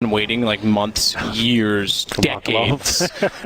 waiting like months, years, decades.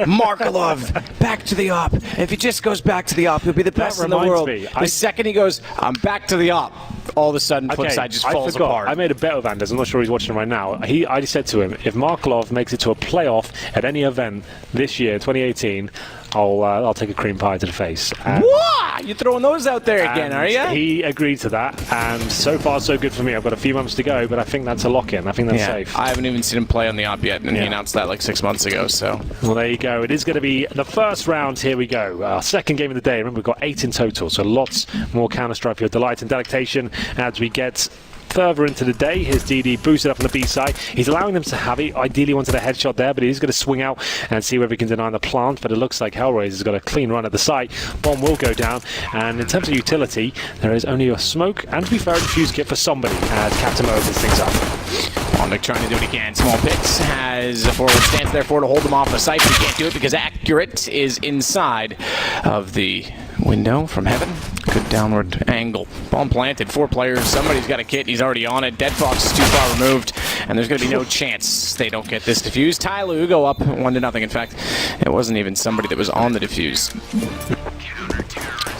Markelov, back to the op. If he just goes back to the op, he'll be the best in the world. The second he goes, I'm back to the op, all of a sudden Flipside just falls apart. I made a bet with Anders. I'm not sure he's watching right now. I said to him, if Markelov makes it to a playoff at any event this year, 2018, I'll take a cream pie to the face. What? You throwing those out there again, are you? He agreed to that, and so far so good for me. I've got a few months to go, but I think that's a lock-in. I think that's safe. I haven't even seen him play on the op yet, and he announced that like 6 months ago. So, well, there you go. It is going to be the first round. Here we go. Our second game of the day. Remember, we've got 8 in total, so lots more Counter-Strike for your delight and delectation as we get further into the day. Here's DD boosted up on the B side. He's allowing them to have it. Ideally wanted a headshot there, but he's going to swing out and see whether he can deny the plant. But it looks like HellRaisers has got a clean run at the site. Bomb will go down. And in terms of utility, there is only a smoke and, to be fair, a defuse kit for somebody as Captain Mo opens things up. Nick trying to do what he can. Small picks has a forward stance there to hold him off the site, but he can't do it because Accurate is inside of the window from heaven. Good downward angle. Bomb planted. 4 players. Somebody's got a kit. He's already on it. Dead Fox is too far removed, and there's going to be no chance they don't get this defuse. TyLoo go up 1-0. In fact, it wasn't even somebody that was on the defuse.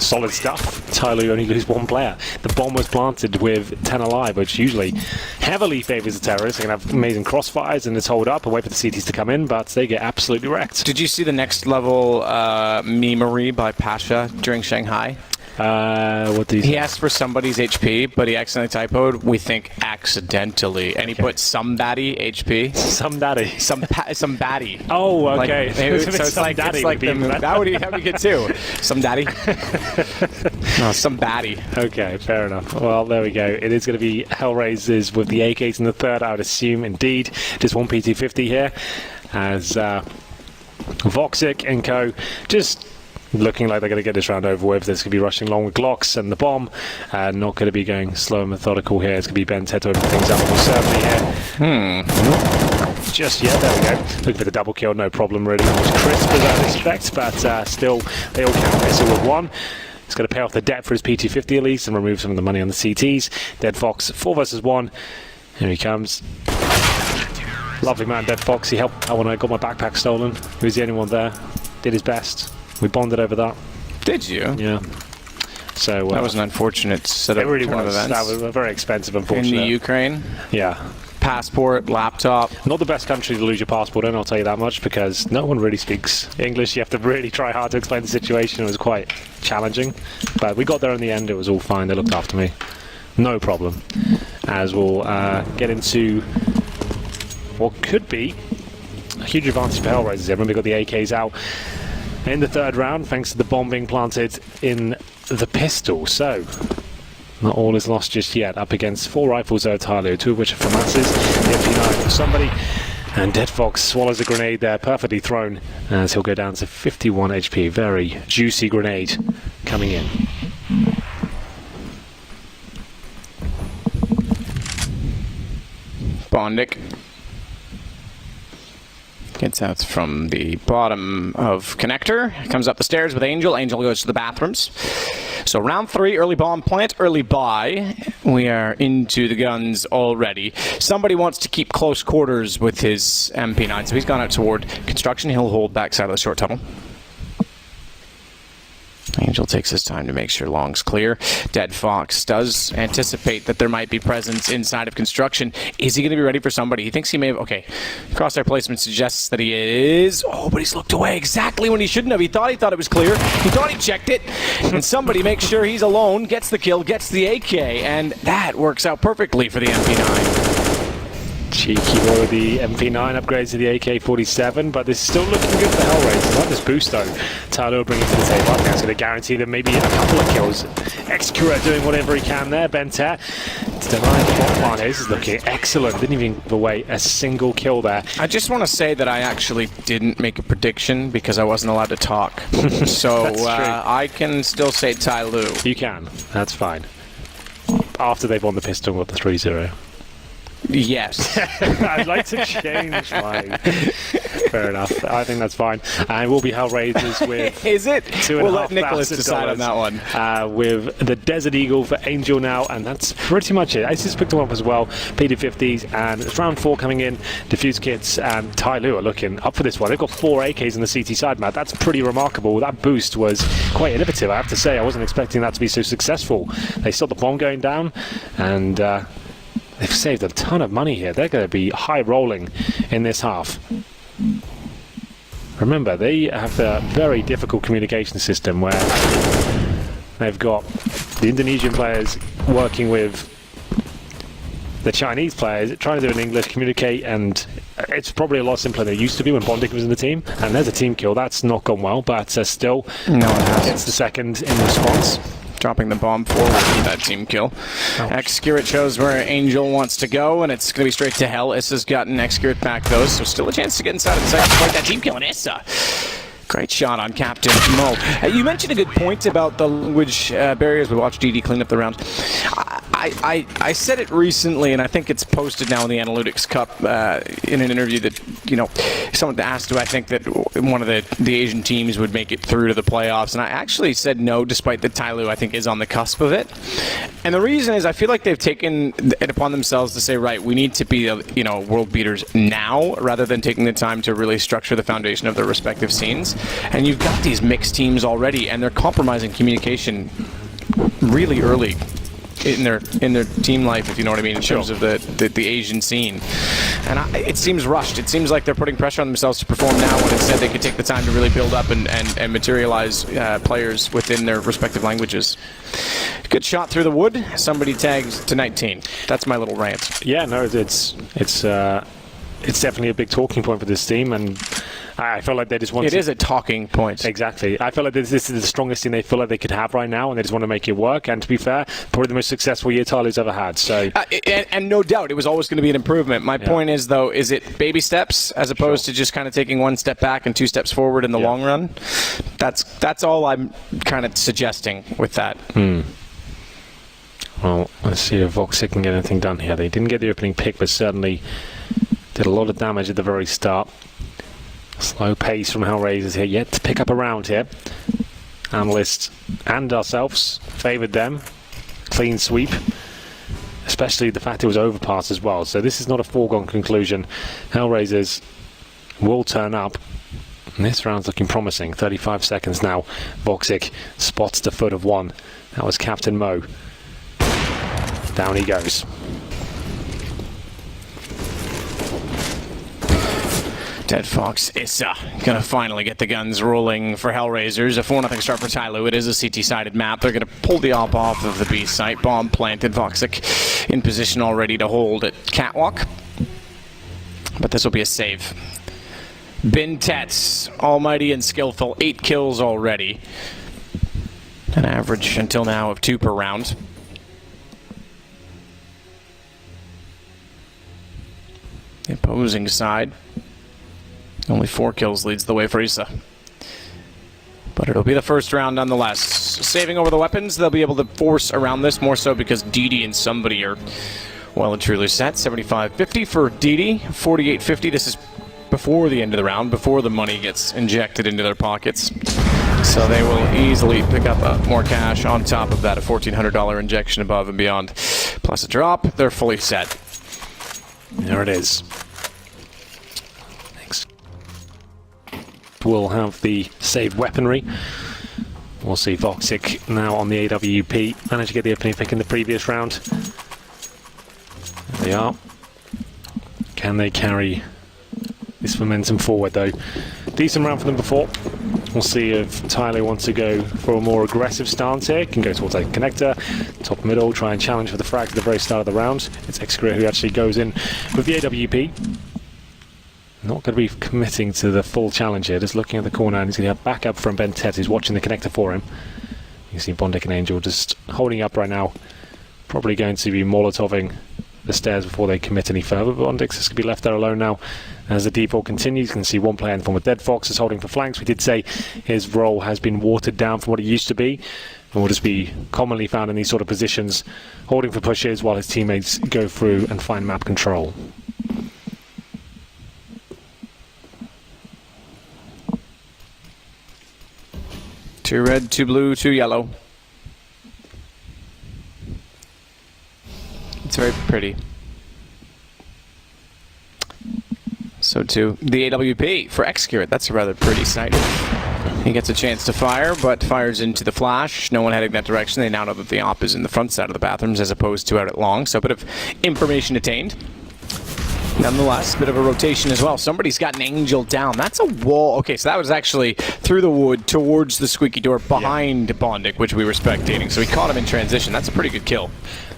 Solid stuff. TyLoo only lose 1 player. The bomb was planted with 10 alive, which usually heavily favors the terrorists. They can have amazing crossfires and it's hold up and wait for the CTs to come in, but they get absolutely wrecked. Did you see the next level memery by Pasha during Shanghai? What did he say? He asked for somebody's HP, but he accidentally typoed, we think accidentally, and he put somebody HP. Somebody. Some baddie. Oh, okay. Like, so it's like that would be good too. Some daddy. No, some baddie. Okay, fair enough. Well, there we go. It is going to be HellRaisers with the AKs in the third, I would assume, indeed. Just 1 PT50 here, as Voxic and co just looking like they're going to get this round over with. There's going to be rushing along with Glocks and the bomb, and not going to be going slow and methodical here. It's going to be Ben Ted to open things up almost certainly here. Just yet, there we go. Looking for the double kill, no problem really. Not as crisp as I'd expect, but still, they all count this all with 1. It's going to pay off the debt for his PT50 at least and remove some of the money on the CTs. Dead Fox, 4 versus 1. Here he comes. Lovely man, Dead Fox. He helped out when I got my backpack stolen. He was the only one there. Did his best. We bonded over that. Did you? Yeah. So that was an unfortunate set of events. That was very expensive, unfortunately. In the Ukraine? Yeah. Passport, laptop. Not the best country to lose your passport in, I'll tell you that much, because no one really speaks English. You have to really try hard to explain the situation. It was quite challenging. But we got there in the end. It was all fine. They looked after me. No problem. As we'll get into what could be a huge advantage for HellRaisers. Remember, we got the AKs out in the third round, thanks to the bomb being planted in the pistol. So, not all is lost just yet. Up against 4 rifles there, TyLoo, 2 of which are for masses. The MP9 for somebody. And Dead Fox swallows a grenade there, perfectly thrown, as he'll go down to 51 HP. Very juicy grenade coming in. Bondic gets out from the bottom of connector, comes up the stairs with Angel. Angel goes to the bathrooms. So round 3, early bomb plant, early buy. We are into the guns already. Somebody wants to keep close quarters with his MP9, so he's gone out toward construction. He'll hold backside of the short tunnel. Angel takes his time to make sure long's clear. Dead Fox does anticipate that there might be presence inside of construction. Is he going to be ready for somebody? He thinks he may have... Okay, crosshair placement suggests that he is... Oh, but he's looked away exactly when he shouldn't have. He thought it was clear. He thought he checked it. And somebody makes sure he's alone, gets the kill, gets the AK, and that works out perfectly for the MP9. Cheeky roll of the MP9 upgrades to the AK-47, but this is still looking good for HellRaisers. I like this boost though. TyLoo bringing it to the table. I think that's going to guarantee them maybe a couple of kills. Excura doing whatever he can there. Benter to deny the bomb plant. This is looking excellent. Didn't even give away a single kill there. I just want to say that I actually didn't make a prediction because I wasn't allowed to talk. So I can still say TyLoo. You can. That's fine. After they've won the pistol with the 3-0. Yes. I'd like to change mine. Fair enough. I think that's fine. And we'll be HellRaisers with... Is it? We'll let $2,500 Nicholas decide on that one. With the Desert Eagle for Angel now, and that's pretty much it. Aces picked them up as well. PD50s, and it's round 4 coming in. Diffuse kits and TyLoo are looking up for this one. They've got 4 AKs on the CT side, Matt. That's pretty remarkable. That boost was quite innovative, I have to say. I wasn't expecting that to be so successful. They saw the bomb going down, and they've saved a ton of money here. They're going to be high rolling in this half. Remember, they have a very difficult communication system where they've got the Indonesian players working with the Chinese players, trying to do it in English, communicate, and it's probably a lot simpler than it used to be when Bondic was in the team. And there's a team kill. That's not gone well, but still, no, it hasn't. It's the second in response. Dropping the bomb forward with that team kill. X-Curate shows where Angel wants to go, and it's going to be straight to hell. Issa's gotten X-Curate back, though, so still a chance to get inside of the site to fight that team kill, and Issa. Great shot on Captain Mo. You mentioned a good point about the language barriers. We watched DD clean up the round. I said it recently, and I think it's posted now in the Analytics Cup in an interview that, you know, someone asked do I think that one of the Asian teams would make it through to the playoffs, and I actually said no, despite that TyLoo, I think, is on the cusp of it. And the reason is I feel like they've taken it upon themselves to say, right, we need to be, you know, world beaters now, rather than taking the time to really structure the foundation of their respective scenes. And you've got these mixed teams already, and they're compromising communication really early in their team life, if you know what I mean, in terms of the Asian scene. And it seems rushed. It seems like they're putting pressure on themselves to perform now, when instead they could take the time to really build up and materialize players within their respective languages. Good shot through the wood. Somebody tags to 19. That's my little rant. Yeah, no, it's definitely a big talking point for this team, and I feel like they just want It is a talking point. Exactly. I feel like this is the strongest team they feel like they could have right now, and they just want to make it work. And to be fair, probably the most successful year TyLoo's ever had. So, and no doubt, it was always going to be an improvement. My point is, though, is it baby steps as opposed to just kind of taking 1 step back and 2 steps forward in the long run? That's all I'm kind of suggesting with that. Well, let's see if Voxic can get anything done here. They didn't get the opening pick, but certainly did a lot of damage at the very start. Slow pace from HellRaisers here, yet to pick up a round here. Analysts and ourselves favoured them. Clean sweep, especially the fact it was overpass as well. So this is not a foregone conclusion. HellRaisers will turn up. And this round's looking promising. 35 seconds now. Voxic spots the foot of one. That was Captain Mo. Down he goes. Dead Fox Issa gonna finally get the guns rolling for HellRaisers. A 4-0 start for TyLoo. It is a CT-sided map. They're gonna pull the op off of the B site. Bomb planted. Voxic in position already to hold at Catwalk. But this will be a save. Bintet's almighty and skillful. 8 kills already. An average until now of 2 per round. The opposing side. Only 4 kills leads the way for Issa. But it'll be the first round nonetheless. Saving over the weapons, they'll be able to force around this, more so because DD and somebody are well and truly set. 75-50 for DD, 48-50. This is before the end of the round, before the money gets injected into their pockets. So they will easily pick up more cash on top of that, a $1,400 injection above and beyond. Plus a drop, they're fully set. There it is. We'll have the saved weaponry. We'll see Voxic now on the AWP. Managed to get the opening pick in the previous round. There they are. Can they carry this momentum forward, though? Decent round for them before. We'll see if TyLoo wants to go for a more aggressive stance here. Can go towards a connector, top middle, try and challenge for the frag at the very start of the round. It's X-Curate who actually goes in with the AWP. Not going to be committing to the full challenge here, just looking at the corner, and he's going to have backup from Bentet, who's watching the connector for him. You can see Bondic and Angel just holding up right now. Probably going to be Molotoving the stairs before they commit any further. Bondic's just going to be left there alone now. As the default continues, you can see one player in the form of Dead Fox is holding for flanks. We did say his role has been watered down from what it used to be, and will just be commonly found in these sort of positions, holding for pushes while his teammates go through and find map control. 2 red, 2 blue, 2 yellow. It's very pretty. So too, the AWP for Excurate. That's a rather pretty sight. He gets a chance to fire, but fires into the flash. No one heading that direction. They now know that the op is in the front side of the bathrooms as opposed to out at long. So a bit of information attained. Nonetheless, a bit of a rotation as well. Somebody's got an Angel down. That's a wall. Okay, so that was actually through the wood towards the squeaky door behind Bondic, which we were spectating. So he caught him in transition. That's a pretty good kill.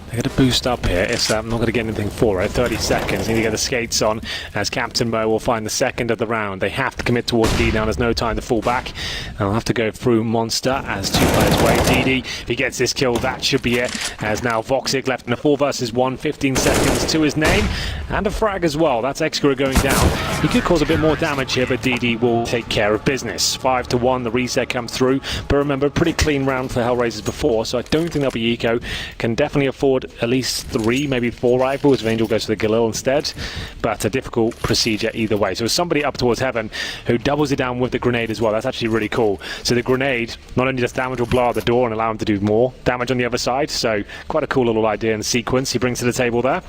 They're going to boost up here. It's not going to get anything for it. 30 seconds. Need to get the skates on as Captain Mo will find the second of the round. They have to commit towards D now. There's no time to fall back. They'll have to go through Monster as 2 players wait. DD, if he gets this kill, that should be it. As now Voxic left in a 4 versus 1. 15 seconds to his name. And a frag as well. That's Excura going down. He could cause a bit more damage here, but DD will take care of business. 5-1. The reset comes through. But remember, pretty clean round for HellRaisers before, so I don't think there'll be eco. Can definitely afford at least 3, maybe 4 rifles if Angel goes for the Galil instead, but a difficult procedure either way. So somebody up towards Heaven who doubles it down with the grenade as well. That's actually really cool. So the grenade not only does damage will blow out the door and allow him to do more damage on the other side, so quite a cool little idea and sequence he brings to the table there.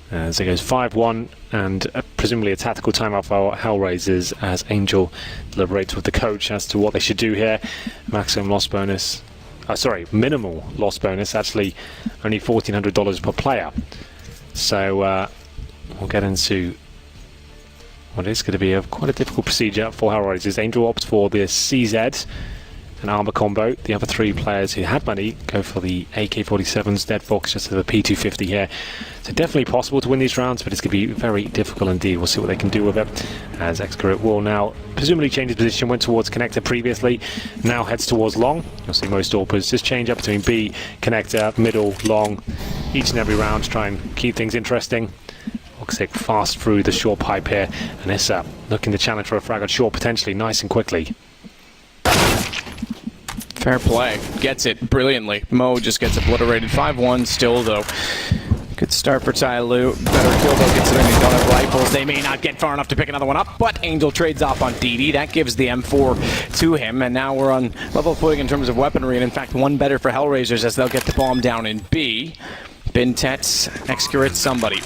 As it goes 5-1 and presumably a tactical timeout for HellRaisers as Angel deliberates with the coach as to what they should do here. Maximum loss bonus. Minimal loss bonus, actually only $1,400 per player. So we'll get into what is going to be quite a difficult procedure for HellRaisers. Angel opts for the CZ and armor combo. The other 3 players who had money go for the AK-47s, Dead Fox, just to the P250 here. So definitely possible to win these rounds, but it's going to be very difficult indeed. We'll see what they can do with it. As Excurate will now presumably change his position, went towards connector previously, now heads towards long. You'll see most AWPers just change up between B, connector, middle, long, each and every round to try and keep things interesting. Voxic fast through the short pipe here, and Issa looking to challenge for a frag on short potentially, nice and quickly. Fair play. Gets it brilliantly. Mo just gets obliterated. 5-1 still, though. Good start for TyLoo. Better kill, though, considering they don't have rifles. They may not get far enough to pick another one up, but Angel trades off on DD. That gives the M4 to him, and now we're on level footing in terms of weaponry, and in fact, one better for HellRaisers as they'll get the bomb down in B. Bintet, Excurate, somebody.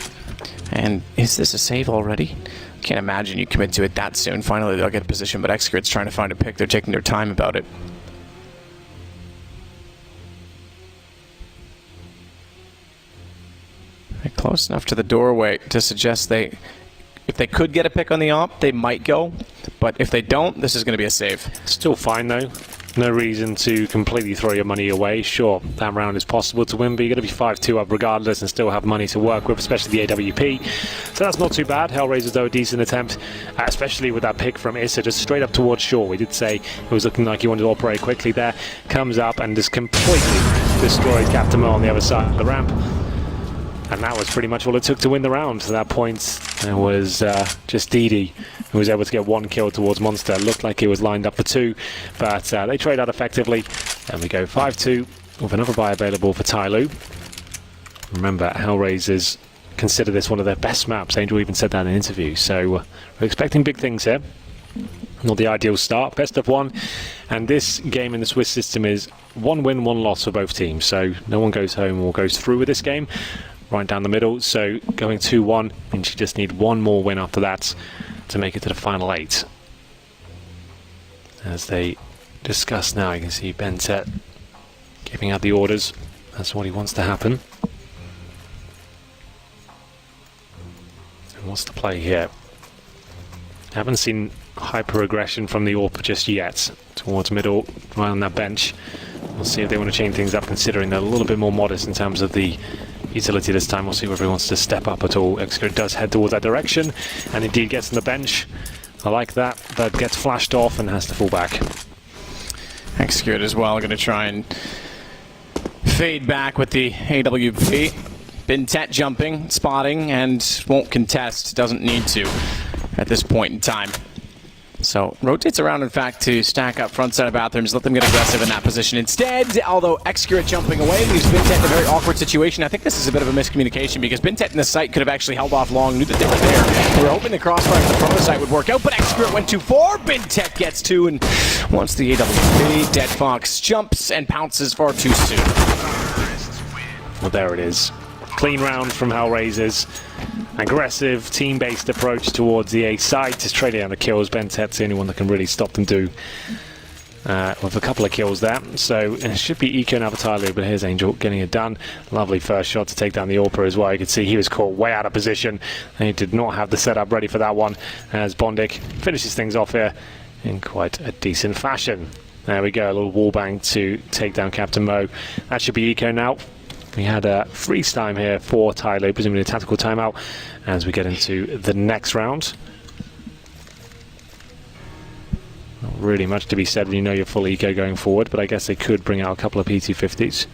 And is this a save already? Can't imagine you commit to it that soon. Finally, they'll get a position, but Excurate's trying to find a pick. They're taking their time about it. Close enough to the doorway to suggest if they could get a pick on the op, they might go. But if they don't, this is going to be a save. Still fine, though. No reason to completely throw your money away. Sure, that round is possible to win, but you're going to be 5-2 up regardless and still have money to work with, especially the AWP. So that's not too bad. HellRaisers, though, a decent attempt, especially with that pick from Issa, just straight up towards shore. We did say it was looking like he wanted to operate quickly there. Comes up and just completely destroys Captain Mo on the other side of the ramp. And that was pretty much all it took to win the round. To that point, there was just DD who was able to get 1 kill towards Monster. Looked like he was lined up for 2, but they trade out effectively. And we go 5-2 with another buy available for TyLoo. Remember, HellRaisers consider this one of their best maps. Angel even said that in an interview. So we're expecting big things here. Not the ideal start, best of 1. And this game in the Swiss system is 1 win, 1 loss for both teams. So no one goes home or goes through with this game. Right down the middle, so going 2-1, and you just need 1 more win after that to make it to the final 8. As they discuss now, you can see Bentet giving out the orders. That's what he wants to happen. And what's the play here? Haven't seen hyper aggression from the AWP just yet. Towards middle, right on that bench. We'll see if they want to change things up, considering they're a little bit more modest in terms of the utility this time. We'll see whether he wants to step up at all. Excurate does head towards that direction, and indeed gets on the bench. I like that, but gets flashed off and has to fall back. Excurate as well, going to try and fade back with the AWP. Bintet jumping, spotting, and won't contest. Doesn't need to at this point in time. So rotates around, in fact, to stack up front side of bathrooms, let them get aggressive in that position instead. Although Excurate jumping away leaves Bintet in a very awkward situation. I think this is a bit of a miscommunication because Bintet in the site could have actually held off long, knew that they were there. They were hoping the crossfire in the front of the site would work out, but Excurate went too far. Bintet gets two, and once the AWP, Dead Fox jumps and pounces far too soon. Well, there it is. Clean round from HellRaisers. Aggressive, team-based approach towards the A site. Just trading down the kills. Bintet's the only one that can really stop them do with a couple of kills there. So it should be eco now for TyLoo, but here's Angel getting it done. Lovely first shot to take down the AWPer as well. You can see he was caught way out of position. And he did not have the setup ready for that one as Bondic finishes things off here in quite a decent fashion. There we go, a little wallbang to take down Captain Mo. That should be eco now. We had a freeze time here for TyLoo, presumably a tactical timeout, as we get into the next round. Not really much to be said when you know you're full eco going forward, but I guess they could bring out a couple of P250s.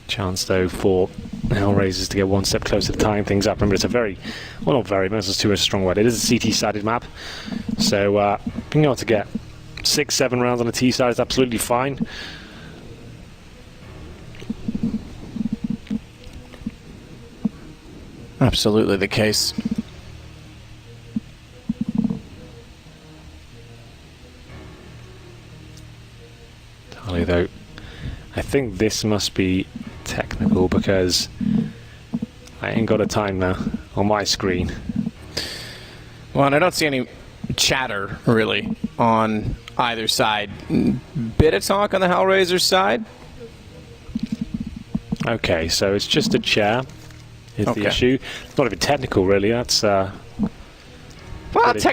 Chance, though, for HellRaisers to get one step closer to tying things up. Remember, it's a very, well, not very, but this is too a strong word. It is a CT-sided map, so being able to get 6-7 rounds on a T side is absolutely fine. Absolutely the case. TyLoo, though, I think this must be technical because I ain't got a timer on my screen. Well, and I don't see any chatter, really, on either side. Bit of talk on the HellRaisers side. Okay, so it's just a chair is Okay. the issue. It's not even technical, really. That's Well, it's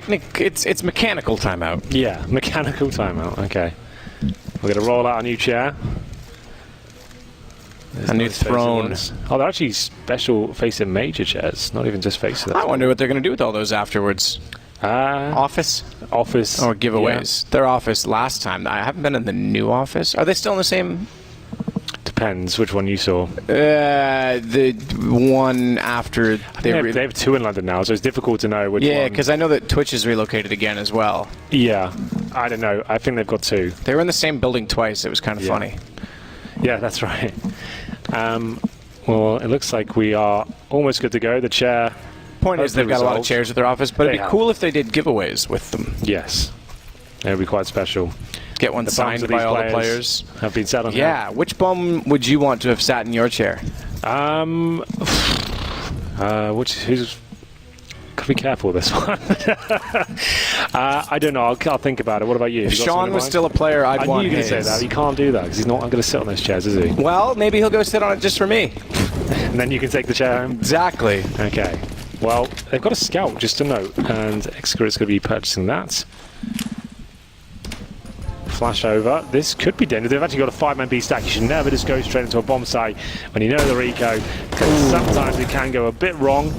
mechanical timeout. yeah, mechanical timeout. Okay, we're gonna roll out a new chair. There's A new nice FACEIT throne. ones. Oh, they're actually special FACEIT major chairs, not even just FACEIT. I wonder what they're going to do with all those afterwards. Office Office or giveaways? Their office last time. I haven't been in the new office. Are they still in the same? Yeah. Depends which one you saw. The one after They have two in London now, so it's difficult to know which one. Yeah, because I know that Twitch is relocated again as well. Yeah, I don't know. I think they've got two. They were in the same building twice. It was kind of funny. Yeah, that's right. Well, it looks like we are almost good to go. The chair. Point is, they've got a lot of resolved. chairs at their office, but it'd They be have. cool if they did giveaways with them. Yes, it would be quite special. Get one The bums signed of by these all the players. have been sat on. Yeah, which bum would you want to have sat in your chair? Who's? Gotta be careful with this one. I don't know. I'll think about it. What about you? If You got Sean something in was mind? still a player, I'd I want knew you were going to his. say that. You can't do that because he's not going to sit on those chairs, is he? Well, maybe he'll go sit on it just for me. And then you can take the chair home. Exactly. Okay. Well, they've got a scout, just a note, and Excurate's going to be purchasing that. Flash over. This could be dangerous. They've actually got a 5-man B stack. You should never just go straight into a bomb site when you know the Rico, because sometimes it can go a bit wrong.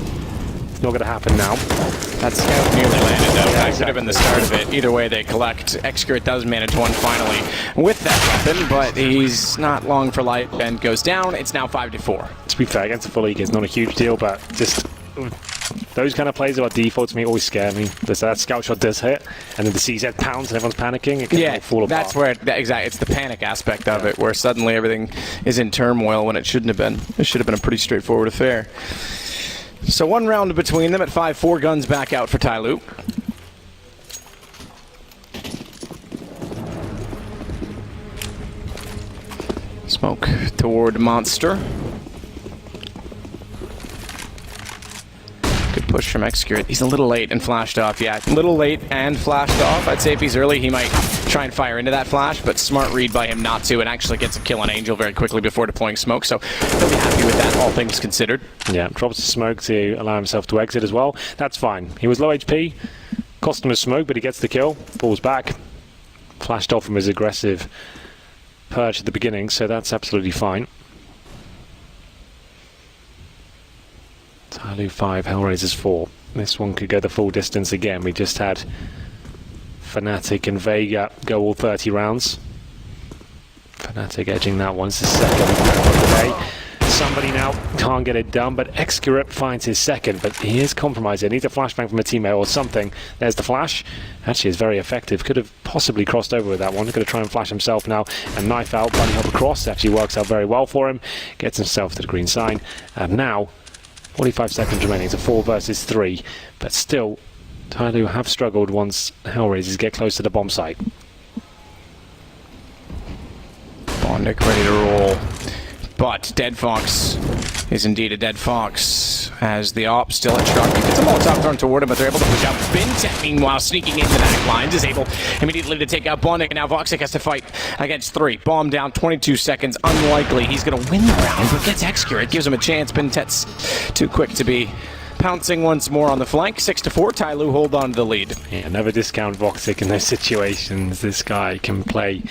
It's not going to happen now. That scout nearly landed, though. Yeah, That could have been the start of it. Either way, they collect. Excurate does manage one finally with that weapon, but he's not long for life and goes down. It's now 5-4. To be fair, against the full league, it's not a huge deal, but just those kind of plays that are default to me always scare me. That scout shot does hit, and then the CZ pounds and everyone's panicking. It can all fall apart. That's where exactly. It's the panic aspect of it, where suddenly everything is in turmoil when it shouldn't have been. It should have been a pretty straightforward affair. So one round between them at 5-4, guns back out for TyLoo. Smoke toward Monster. Good push from Excurate. He's a little late and flashed off. Yeah, a little late and flashed off. I'd say if he's early, he might try and fire into that flash, but smart read by him not to, and actually gets a kill on Angel very quickly before deploying smoke, so he'll be happy with that, all things considered. Yeah, drops the smoke to allow himself to exit as well. That's fine. He was low HP, cost him a smoke, but he gets the kill, falls back, flashed off from his aggressive perch at the beginning, so that's absolutely fine. TyLoo 5, HellRaisers 4. This one could go the full distance again. We just had Fnatic and Vega go all 30 rounds. Fnatic edging that one. It's the second of the day. somebody now. Can't get it done, but Excurip finds his second, but he is compromised. He needs a flashbang from a teammate or something. There's the flash. Actually, is very effective. Could have possibly crossed over with that one. He's going to try and flash himself now and knife out, bunny hop across. Actually works out very well for him. Gets himself to the green sign. And now, 45 seconds remaining. It's a 4 versus 3. But still, TyLoo have struggled once HellRaisers get close to the bomb site. Bondic ready to roll. But Dead Fox is indeed a dead fox, as the op still at Shark. He gets a Molotov thrown toward him, but they're able to push out. Bintet, meanwhile, sneaking into back lines, is able immediately to take out Bondic, and now Voxic has to fight against 3. Bomb down, 22 seconds, unlikely. He's going to win the round, but gets Excurate, gives him a chance. Bintet's too quick to be pouncing once more on the flank. 6-4, TyLoo hold on to the lead. Yeah, never discount Voxic in those situations. This guy can play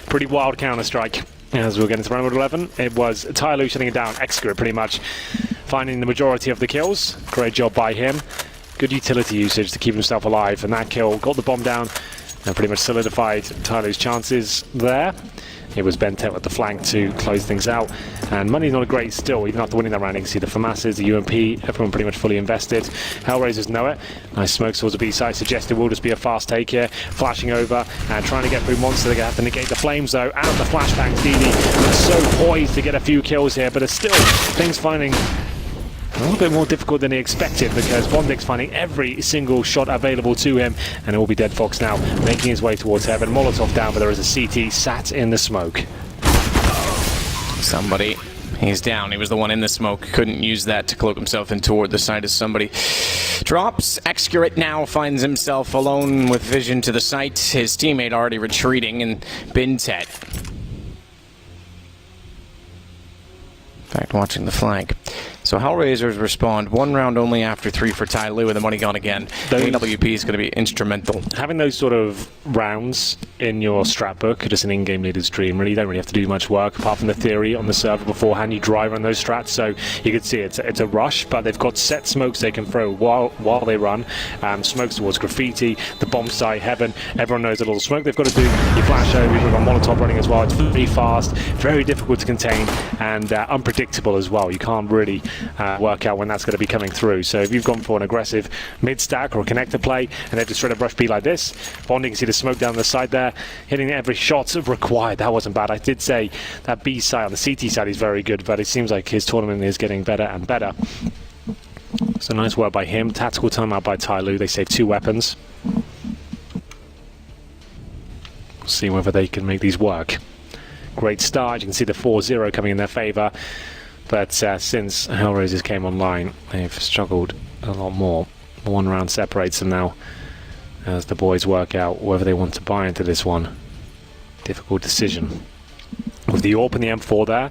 pretty wild Counter-Strike. As we're getting to round 11, it was TyLoo shutting it down, Excurate pretty much finding the majority of the kills. Great job by him. Good utility usage to keep himself alive, and that kill got the bomb down and pretty much solidified TyLoo's chances there. It was Bentet with the flank to close things out, and money's not a great still, even after winning that round. You can see the FAMASs, the UMP, everyone pretty much fully invested. HellRaisers know it. Nice smoke towards the B side, suggested will just be a fast take here. Flashing over and trying to get through Monster. They're going to have to negate the flames though, and the flashbangs. DD looks so poised to get a few kills here, but it's still things finding a little bit more difficult than he expected, because Bondic's finding every single shot available to him, and it will be Dead Fox now making his way towards heaven. Molotov down, but there is a CT sat in the smoke. Somebody, he's down. He was the one in the smoke. Couldn't use that to cloak himself in toward the side as somebody drops. Excurate now finds himself alone with vision to the site. His teammate already retreating, and Bintet. In fact, watching the flank. So HellRaisers respond 1 round only after 3 for TyLoo, and the money gone again. AWP is going to be instrumental. Having those sort of rounds in your strat book, just an in-game leader's dream. Really, you don't really have to do much work apart from the theory on the server beforehand. You drive on those strats, so you can see it's a rush, but they've got set smokes they can throw while they run. Smokes towards graffiti, the bomb site, heaven. Everyone knows a little smoke they've got to do. You flash over, you've got Molotov running as well. It's very fast, very difficult to contain, and unpredictable as well. You can't really work out when that's going to be coming through. So if you've gone for an aggressive mid-stack or a connector play and they've just straight up rush B like this, Bonding can see the smoke down the side there, hitting every shot required. That wasn't bad. I did say that B side on the CT side is very good, but it seems like his tournament is getting better and better. So nice work by him. Tactical timeout by TyLoo. They save 2 weapons. We'll see whether they can make these work. Great start. You can see the 4-0 coming in their favour. But since HellRaisers came online, they've struggled a lot more. 1 round separates them now as the boys work out whether they want to buy into this one. Difficult decision. With the AWP and the M4 there,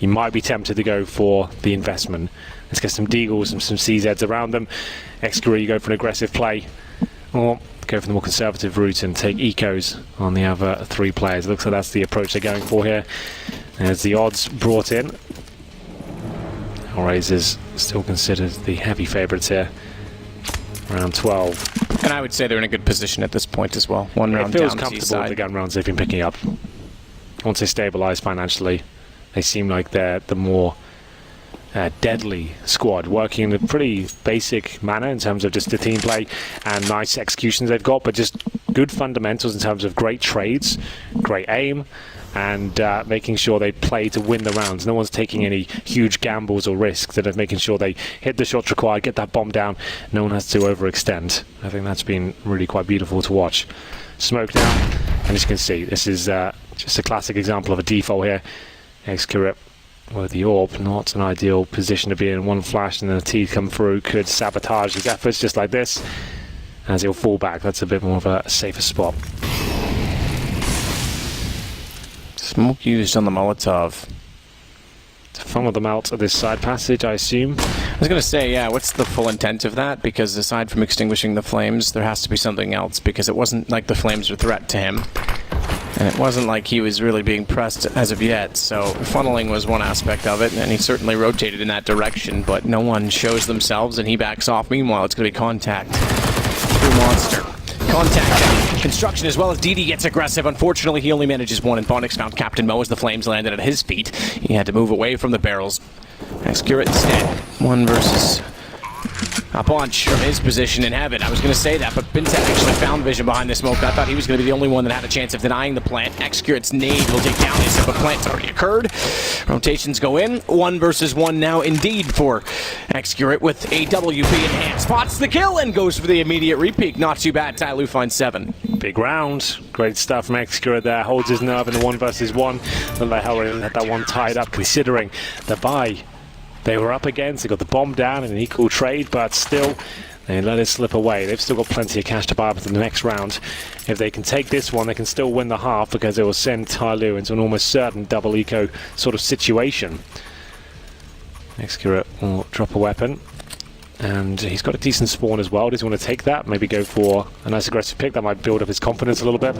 you might be tempted to go for the investment. Let's get some Deagles and some CZs around them. Excurate, you go for an aggressive play, or go for the more conservative route and take ecos on the other 3 players. It looks like that's the approach they're going for here. As the odds brought in, HellRaisers still considered the heavy favourites here. Round 12. And I would say they're in a good position at this point as well. 1 round it feels down comfortable with the gun rounds they've been picking up. Once they stabilise financially, they seem like they're the more deadly squad, working in a pretty basic manner in terms of just the team play and nice executions they've got, but just good fundamentals in terms of great trades, great aim, and making sure they play to win the rounds. No one's taking any huge gambles or risks, and making sure they hit the shots required, get that bomb down. No one has to overextend. I think that's been really quite beautiful to watch. Smoke now, and as you can see, this is just a classic example of a default here. Excurate with the AWP, not an ideal position to be in. 1 flash and then the T come through could sabotage his efforts just like this, as he'll fall back. That's a bit more of a safer spot. Smoke used on the Molotov. To funnel them out of this side passage, I assume. I was going to say, yeah, what's the full intent of that? Because aside from extinguishing the flames, there has to be something else, because it wasn't like the flames were a threat to him. And it wasn't like he was really being pressed as of yet, so funneling was one aspect of it, and he certainly rotated in that direction, but no one shows themselves, and he backs off. Meanwhile, it's going to be contact through Monster. Contact construction as well as DD gets aggressive. Unfortunately, he only manages 1, and Bonix found Captain Mo as the flames landed at his feet. He had to move away from the barrels. Excurate instead. One versus a bunch from his position in heaven. I was going to say that, but Bintet actually found vision behind the smoke. I thought he was going to be the only one that had a chance of denying the plant. Excurate's nade will take down his, but plant's already occurred. Rotations go in. 1 versus 1 now indeed for Excurate with a WP in hand. Spots the kill and goes for the immediate repeat. Not too bad. TyLoo finds 7. Big round. Great stuff from Excurate there. Holds his nerve in the 1 versus 1. Looked like HellRaisers had that one tied up, considering the buy they were up against. They got the bomb down in an equal trade, but still they let it slip away. They've still got plenty of cash to buy up for the next round. If they can take this one, they can still win the half, because it will send TyLoo into an almost certain double eco sort of situation. Excurate will drop a weapon, and he's got a decent spawn as well. Does he want to take that? Maybe go for a nice aggressive pick. That might build up his confidence a little bit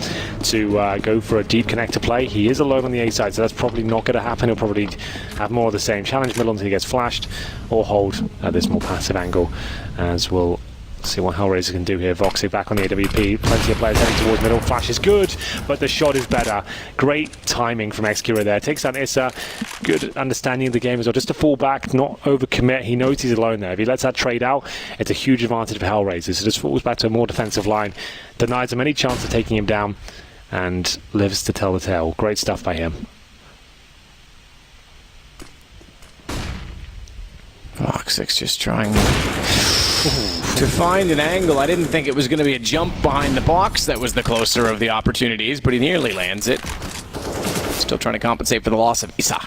to go for a deep connector play. He is alone on the A side, so that's probably not going to happen. He'll probably have more of the same. Challenge middle until he gets flashed, or hold at this more passive angle, as we'll see what HellRaisers can do here. Voxic back on the AWP. Plenty of players heading towards middle. Flash is good, but the shot is better. Great timing from Excurate there. Takes down Issa. Good understanding of the game as well. Just to fall back, not overcommit. He knows he's alone there. If he lets that trade out, it's a huge advantage for HellRaisers. So just falls back to a more defensive line. Denies him any chance of taking him down, and lives to tell the tale. Great stuff by him. Voxic's just trying to find an angle. I didn't think it was going to be a jump behind the box that was the closer of the opportunities, but he nearly lands it. Still trying to compensate for the loss of Issa.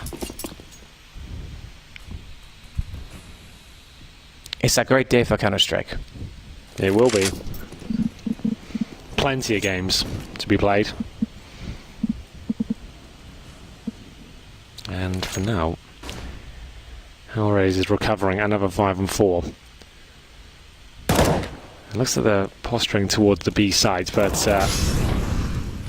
It's a great day for Counter-Strike. It will be. Plenty of games to be played. And for now, HellRaisers is recovering another 5 and 4. It looks like they're posturing towards the B side, but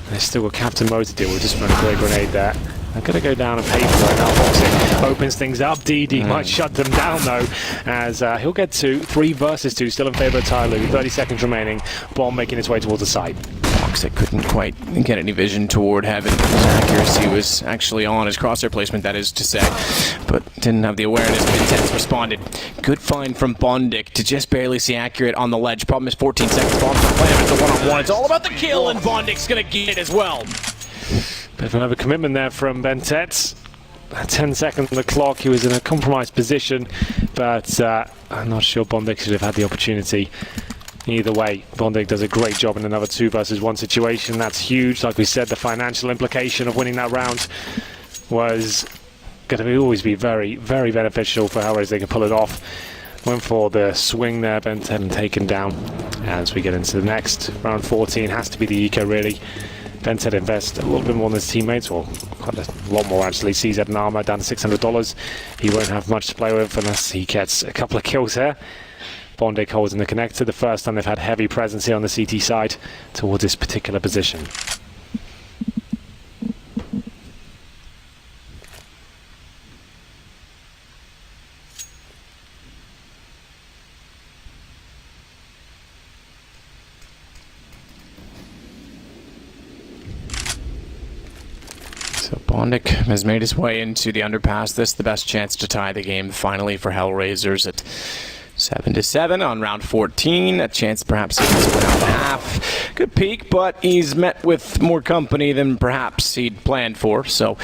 they've still got Captain Mo to deal with. Just thrown a great grenade there. They're going to go down and pay for it now. Voxic opens things up. DD might shut them down, though, as he'll get 2. 3 versus 2, still in favour of TyLoo. 30 seconds remaining. Bomb making its way towards the side. Voxic couldn't quite get any vision toward heaven. His accuracy was actually on, his crosshair placement, that is to say, but didn't have the awareness. Bintet's responded. Good find from Bondic to just barely see accurate on the ledge. Problem is 14 seconds. Bombs to plan. It's a one-on-one. It's all about the kill, and Bondic's going to get it as well. Bit of another commitment there from Bintet. 10 seconds on the clock. He was in a compromised position, but I'm not sure Bondic should have had the opportunity. Either way, Bondic does a great job in another 2 versus 1 situation. That's huge. Like we said, the financial implication of winning that round was going to always be very, very beneficial for HellRaisers. They can pull it off. Went for the swing there, Bintet, and taken down. As we get into the next round 14, has to be the eco, really. Bintet invest a little bit more than his teammates, or quite a lot more actually. CZ and armor down to $600. He won't have much to play with unless he gets a couple of kills here. Bondic holds in the connector. The first time they've had heavy presence here on the CT side towards this particular position. So Bondic has made his way into the underpass. This the best chance to tie the game finally for HellRaisers at 7-7 on round 14. A chance perhaps even to win out half. Good peak, but he's met with more company than perhaps he'd planned for. So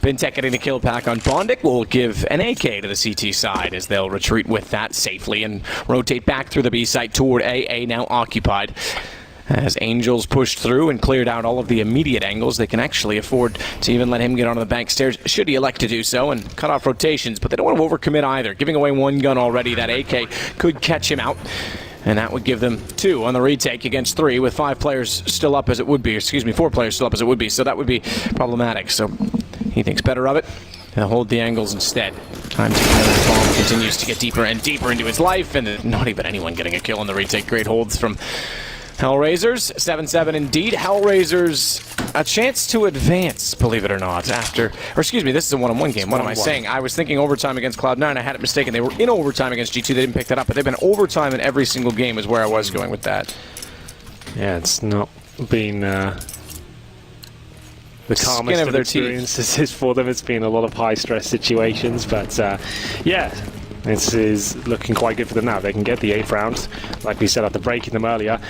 Bintet getting the kill pack on Bondic will give an AK to the CT side as they'll retreat with that safely and rotate back through the B site toward AA, now occupied. As Angels pushed through and cleared out all of the immediate angles, they can actually afford to even let him get onto the bank stairs, should he elect to do so, and cut off rotations. But they don't want to overcommit either. Giving away 1 gun already, that AK could catch him out. And that would give them 2 on the retake against 3, with 5 players still up as it would be. Excuse me, 4 players still up as it would be. So that would be problematic. So he thinks better of it. They'll hold the angles instead. Time ticking as the bomb continues to get deeper and deeper into his life. And not even anyone getting a kill on the retake. Great holds from HellRaisers, 7-7 indeed. HellRaisers, a chance to advance, believe it or not, after, or excuse me, this is a one-on-one game. What am I saying? I was thinking overtime against Cloud9. I had it mistaken. They were in overtime against G2. They didn't pick that up, but they've been overtime in every single game is where I was going with that. Yeah, it's not been the calmest of experiences for them. It's been a lot of high-stress situations, but yeah, this is looking quite good for them now. They can get the 8th round, like we said after breaking them earlier.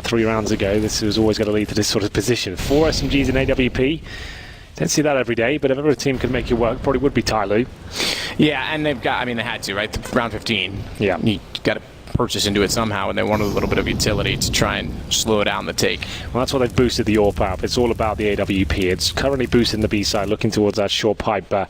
3 rounds ago, this was always going to lead to this sort of position. 4 SMGs in AWP. Don't see that every day, but if ever a team could make it work, probably would be TyLoo. Yeah, and they've got, I mean, they had to, right? Round 15. Yeah. You got to purchase into it somehow, and they wanted a little bit of utility to try and slow down the take. Well, that's why they've boosted the AWP up. It's all about the AWP. It's currently boosting the B side, looking towards that short pipe, but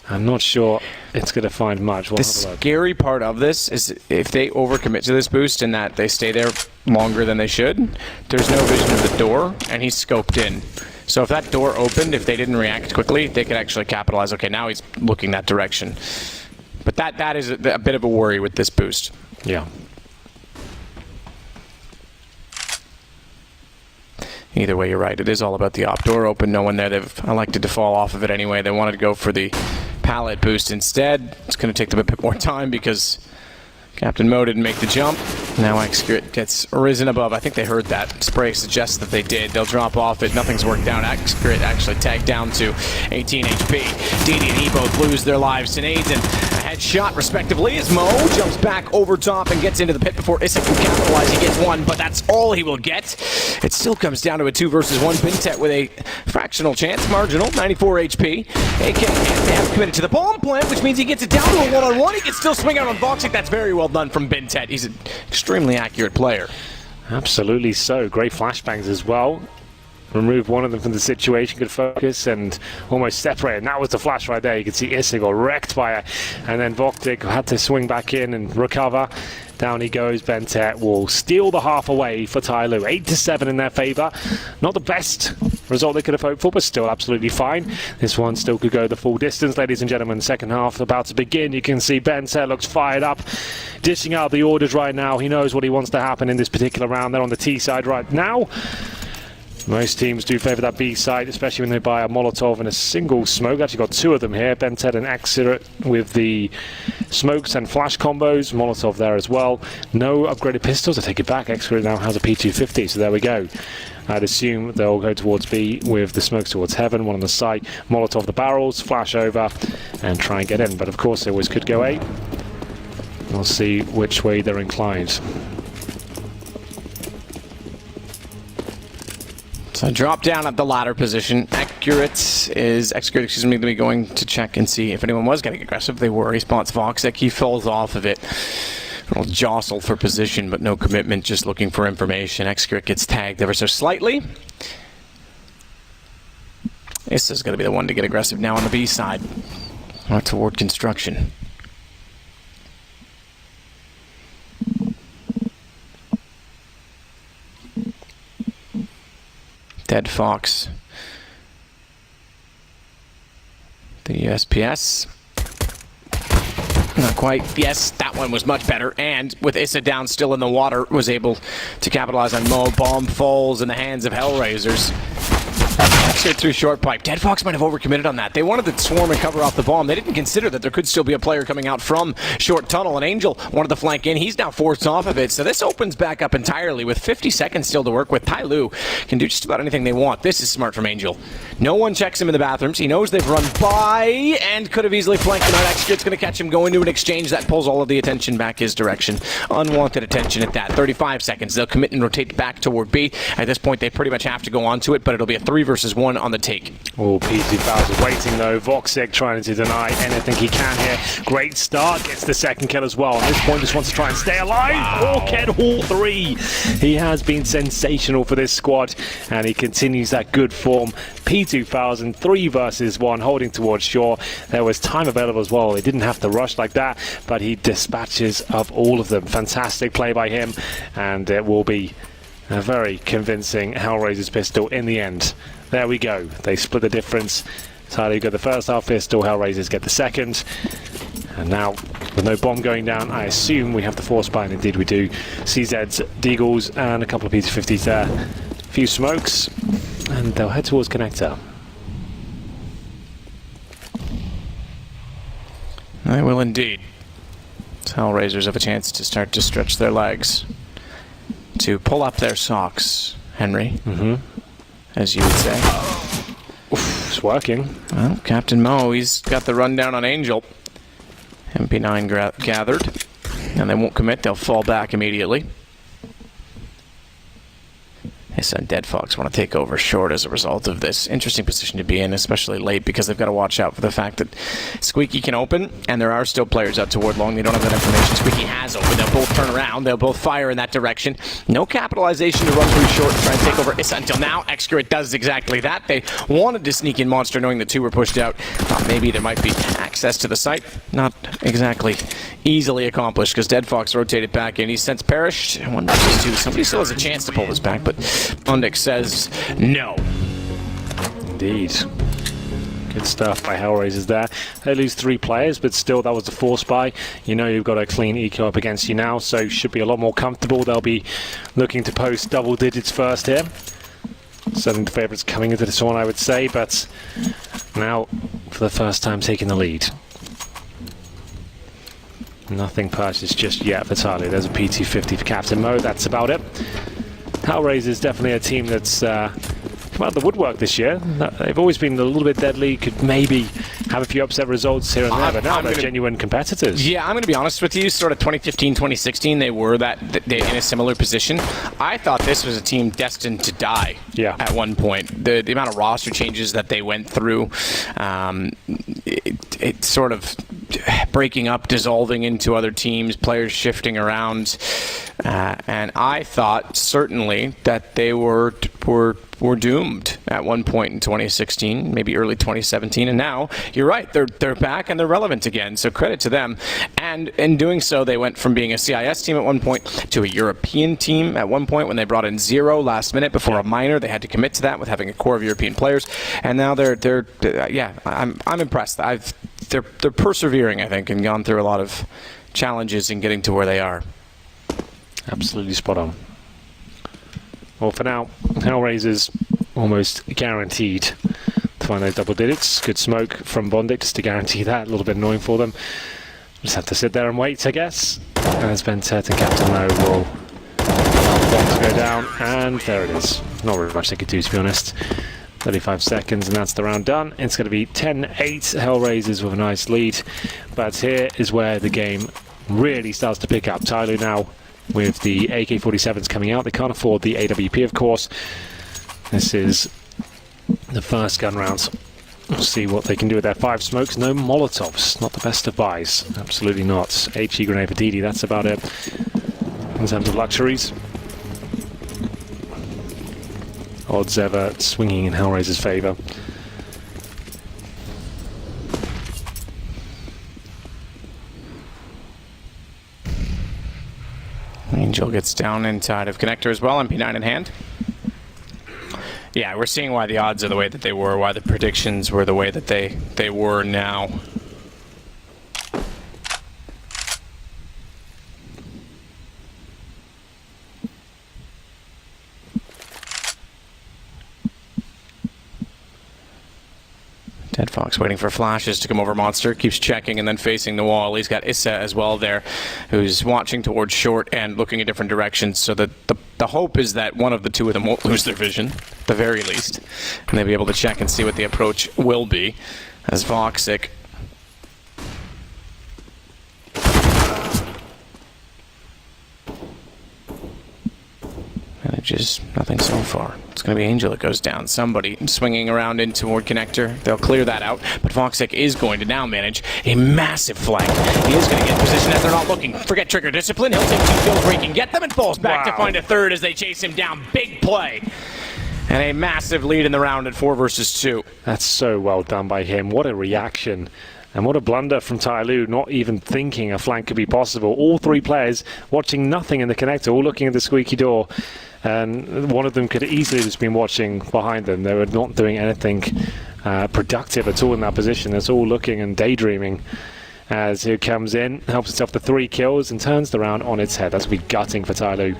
I'm not sure it's going to find much. The scary part of this is if they overcommit to this boost and that they stay there longer than they should, there's no vision of the door, and he's scoped in. So if that door opened, if they didn't react quickly, they could actually capitalize. Okay, now he's looking that direction. But that is a bit of a worry with this boost. Yeah. Either way, you're right. It is all about the op. Door open, no one there. They've elected to fall off of it anyway. They wanted to go for the pallet boost instead. It's going to take them a bit more time because Captain Mo didn't make the jump. Now Xcrit gets risen above. I think they heard that. Spray suggests that they did. They'll drop off it. Nothing's worked out. Xcrit actually tagged down to 18 HP. DD and E both lose their lives to nades and a headshot respectively as Mo jumps back over top and gets into the pit before Issa can capitalize. He gets one, but that's all he will get. It still comes down to a 2 versus 1. Bintet with a fractional chance. Marginal, 94 HP. AK they have committed to the bomb plant, which means he gets it down to a 1-on-1. He can still swing out on Voxic. That's very well done from Bintet. He's an extremely accurate player. Absolutely so. Great flashbangs as well. Remove one of them from the situation, good focus, and almost separate. And that was the flash right there. You can see Issa got wrecked by it. And then Voxic had to swing back in and recover. Down he goes. Bintet will steal the half away for TyLoo. 8-7 in their favour. Not the best result they could have hoped for, but still absolutely fine. This one still could go the full distance, ladies and gentlemen. Second half about to begin. You can see Bintet looks fired up, dishing out the orders right now. He knows what he wants to happen in this particular round. They're on the T side right now. Most teams do favour that B side, especially when they buy a Molotov and a single smoke. Actually got 2 of them here. Bintet and Xcrit with the smokes and flash combos. Molotov there as well. No upgraded pistols. I take it back. Xcrit now has a P250, so there we go. I'd assume they'll go towards B with the smokes towards heaven, one on the site. Molotov the barrels, flash over, and try and get in. But of course, they always could go A. We'll see which way they're inclined. So drop down at the ladder position. Xcrit is going to check and see if anyone was getting aggressive. They were. He spots Voxic. He falls off of it. A little jostle for position, but no commitment, just looking for information. Xcrit gets tagged ever so slightly. This is going to be the one to get aggressive now on the B side. Not toward construction. Dead Fox. The USPS. Not quite. Yes, that one was much better. And with Issa down still in the water, was able to capitalize on Mo. Bomb falls in the hands of HellRaisers. Xcrit through short pipe. Dead Fox might have overcommitted on that. They wanted to swarm and cover off the bomb. They didn't consider that there could still be a player coming out from short tunnel. And Angel wanted to flank in. He's now forced off of it. So this opens back up entirely with 50 seconds still to work with. TyLoo can do just about anything they want. This is smart from Angel. No one checks him in the bathrooms. He knows they've run by and could have easily flanked him out. Xcrit's going to catch him, go into an exchange that pulls all of the attention back his direction. Unwanted attention at that. 35 seconds. They'll commit and rotate back toward B. At this point, they pretty much have to go onto it, but it'll be a 3 versus 1 on the take. Oh, P2000 waiting though. Voxic trying to deny anything he can here. Great start. Gets the second kill as well. At this point, just wants to try and stay alive. Wow. Orchid all 3. He has been sensational for this squad, and he continues that good form. P2000, 3 versus 1, holding towards shore. There was time available as well. They didn't have to rush like that, but he dispatches of all of them. Fantastic play by him, and it will be a very convincing HellRaisers pistol in the end. There we go. They split the difference. TyLoo got the first half pistol, HellRaisers get the second. And now, with no bomb going down, I assume we have the force buy, and indeed we do. CZs, Deagles, and a couple of P250s there. A few smokes, and they'll head towards connector. They will indeed. HellRaisers have a chance to start to stretch their legs, to pull up their socks, Henry. As you would say. It's working. Well, Captain Mo, he's got the rundown on Angel. MP9 gathered. And they won't commit. They'll fall back immediately. His son Dead Fox want to take over short as a result of this. Interesting position to be in, especially late, because they've got to watch out for the fact that Squeaky can open, and there are still players out toward long. They don't have that information. Squeaky has opened. They'll both turn around. They'll both fire in that direction. No capitalization to run through short and try and take over Issa until now. Excurate does exactly that. They wanted to sneak in Monster, knowing the two were pushed out. Thought maybe there might be access to the site. Not exactly easily accomplished, because Dead Fox rotated back in. He's since perished. 1 versus 2. Somebody still has a chance to pull this back, but Bundic says no. Indeed. Good stuff by HellRaisers there. They lose 3 players, but still that was the force buy. You know you've got a clean eco up against you now, so should be a lot more comfortable. They'll be looking to post double digits first here. Certainly the favourites coming into this one, I would say, but now for the first time taking the lead. Nothing purchased just yet for TyLoo. There's a PT50 for Captain Mo. That's about it. HellRaisers is definitely a team that's come out of the woodwork this year. They've always been a little bit deadly, could maybe have a few upset results here and there, but now they're genuine competitors. Yeah, I'm going to be honest with you. Sort of 2015, 2016, they were in a similar position. I thought this was a team destined to die at one point. The amount of roster changes that they went through, it sort of breaking up, dissolving into other teams, players shifting around. And I thought certainly that they were doomed at one point in 2016, maybe early 2017, and now you're right, they're back and they're relevant again. So credit to them. And in doing so, they went from being a CIS team at one point to a European team at one point when they brought in Zero last minute before a minor. They had to commit to that with having a core of European players, and now they're I'm impressed. They're persevering, I think, and gone through a lot of challenges in getting to where they are. Absolutely spot on. Well, for now, HellRaisers almost guaranteed to find those double digits. Good smoke from Bundic just to guarantee that. A little bit annoying for them. Just have to sit there and wait, I guess. As Bentet and Captain Mo will want to go down, and there it is. Not really much they could do, to be honest. 35 seconds, and that's the round done. It's going to be 10-8 HellRaisers with a nice lead. But here is where the game really starts to pick up. TyLoo now with the AK-47s coming out. They can't afford the AWP, of course. This is the first gun round. We'll see what they can do with their 5 smokes. No Molotovs. Not the best of buys. Absolutely not. HE grenade for DD. That's about it in terms of luxuries. Odds ever swinging in HellRaisers' favour. Angel gets down inside of connector as well, MP9 in hand. Yeah, we're seeing why the odds are the way that they were, why the predictions were the way that they were now. Dead Fox waiting for flashes to come over Monster, keeps checking and then facing the wall. He's got Issa as well there, who's watching towards short and looking in different directions, so that the hope is that one of the two of them won't lose their vision, at the very least, and they'll be able to check and see what the approach will be, as Voxic manages nothing so far. It's going to be Angel that goes down. Somebody swinging around in toward connector. They'll clear that out, but Voxic is going to now manage a massive flank. He is going to get in position as they're not looking. Forget trigger discipline. He'll take 2 kills where he can get them and falls back to find a third as they chase him down. Big play. And a massive lead in the round at 4 versus 2. That's so well done by him. What a reaction. And what a blunder from TyLoo, not even thinking a flank could be possible. All 3 players watching nothing in the connector, all looking at the squeaky door. And one of them could easily have just been watching behind them. They were not doing anything productive at all in that position. It's all looking and daydreaming as he comes in, helps himself to 3 kills and turns the round on its head. That's going to be gutting for TyLoo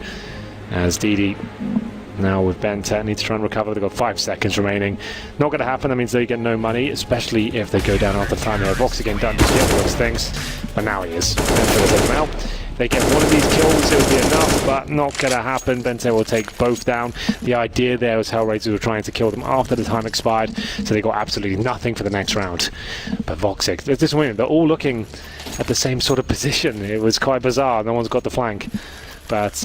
as DD now with Bentet needs to try and recover. They've got 5 seconds remaining. Not going to happen. That means they get no money, especially if they go down after time. Vox again done just yet with those things, but now he is. Bentet has taken out. they get one of these kills, it'll be enough, but not going to happen. Bente will take both down. The idea there was HellRaisers were trying to kill them after the time expired, so they got absolutely nothing for the next round. But Voxic, this win, they're all looking at the same sort of position. It was quite bizarre. No one's got the flank. But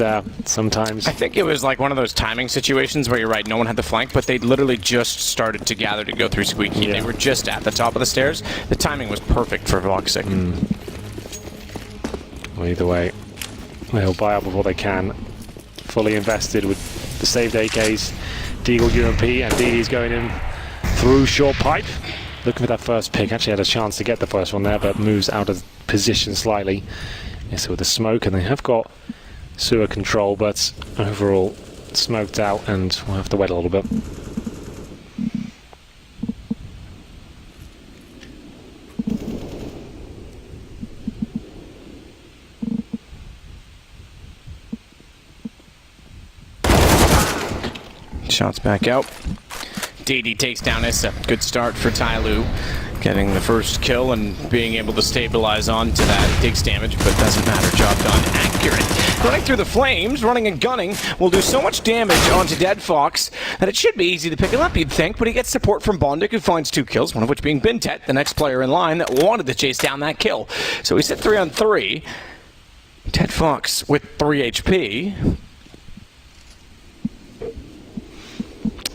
sometimes... I think it was like one of those timing situations where you're right, no one had the flank, but they literally just started to gather to go through Squeaky. Yeah. They were just at the top of the stairs. The timing was perfect for Voxic. Well, either way, they'll buy up before they can. Fully invested with the saved AKs. Deagle, UMP, and DD's going in through short pipe. Looking for that first pick. Actually had a chance to get the first one there, but moves out of position slightly. Yes, with the smoke, and they have got sewer control, but overall smoked out, and we'll have to wait a little bit. Shots back out. DD takes down Issa. Good start for TyLoo. Getting the first kill and being able to stabilize onto that. Takes damage, but doesn't matter. Job done. Accurate. Running through the flames, running and gunning, will do so much damage onto Dead Fox that it should be easy to pick him up, you'd think, but he gets support from Bondic, who finds 2 kills, one of which being Bintet, the next player in line that wanted to chase down that kill. So he's at 3 on 3. Dead Fox with 3 HP.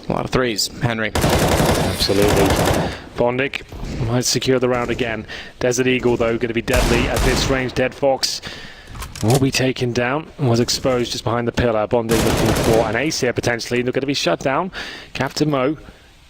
A lot of threes, Henry. Absolutely. Bondic might secure the round again. Desert Eagle, though, going to be deadly at this range. Dead Fox will be taken down. Was exposed just behind the pillar. Bondic looking for an ace here, potentially. They're going to be shut down. Captain Mo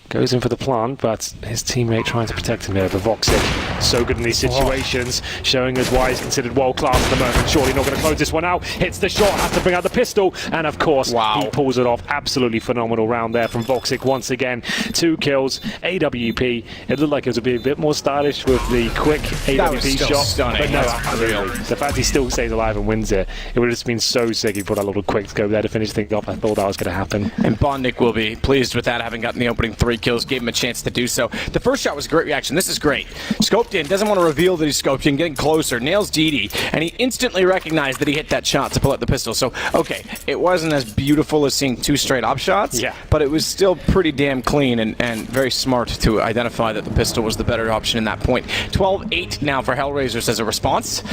goes in for the plant, but his teammate trying to protect him here. But Voxic, so good in these situations, showing us why he's considered world-class at the moment. Surely not going to close this one out. Hits the shot, has to bring out the pistol, and of course, he pulls it off. Absolutely phenomenal round there from Voxic once again. 2 kills, AWP. It looked like it was a bit more stylish with the quick AWP shot. Stunning. But no, absolutely. The fact he still stays alive and wins it, it would have just been so sick. He put that little quick scope there to finish things off. I thought that was going to happen. And Bondic will be pleased with that, having gotten the opening 3 kills, gave him a chance to do so. The first shot was a great reaction. This is great. Scoped in, doesn't want to reveal that he's scoped in, getting closer, nails DD, and he instantly recognized that he hit that shot to pull out the pistol. So, okay, it wasn't as beautiful as seeing 2 straight up shots, but it was still pretty damn clean and very smart to identify that the pistol was the better option in that point. 12-8 now for HellRaisers as a response.